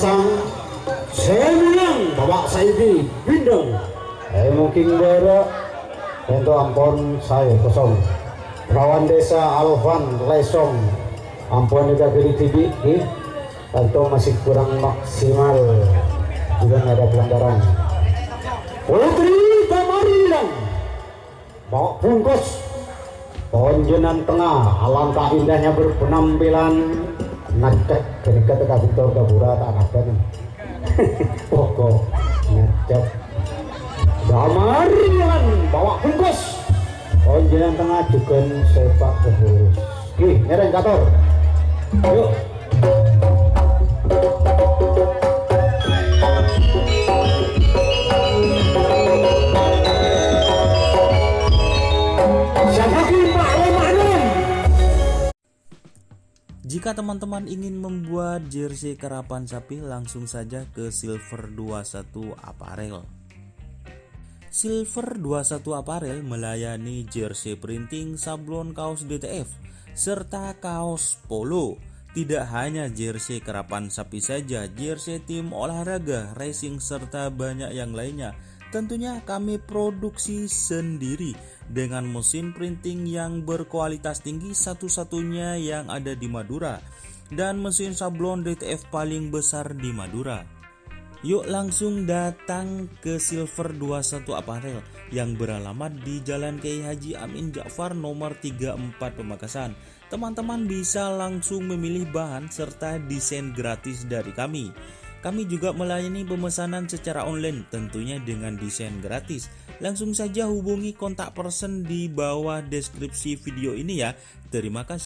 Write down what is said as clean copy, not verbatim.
pasang Seminang Bapak Saidi Bindeng mungkin berak untuk ampun saya kosong Rawan Desa Alvan Lesong ampun juga kiri tibi tentu masih kurang maksimal juga ada pelanggaran. Putri Tamarilang bawa bungkus Ponjenan tengah alangkah indahnya berpenampilan ngecek ketika teka Victor Gabura tak ada nih pokok ngecek Damarian bawa bungkus Ponjenan tengah juga sepak terus nyereng kator yuk Jika teman-teman ingin membuat jersey karapan sapi, langsung saja ke Silver 21 Apparel. Silver 21 Apparel melayani jersey printing, sablon kaos DTF, serta kaos polo. Tidak hanya jersey karapan sapi saja, jersey tim olahraga, racing, serta banyak yang lainnya. Tentunya kami produksi sendiri dengan mesin printing yang berkualitas tinggi, satu-satunya yang ada di Madura, dan mesin sablon DTF paling besar di Madura. Yuk langsung datang ke Silver 21 Apparel yang beralamat di Jalan Kiai Haji Amin Ja'far nomor 34 Pamekasan. Teman-teman bisa langsung memilih bahan serta desain gratis dari kami. Kami juga melayani pemesanan secara online, tentunya dengan desain gratis. Langsung saja hubungi kontak person di bawah deskripsi video ini ya. Terima kasih.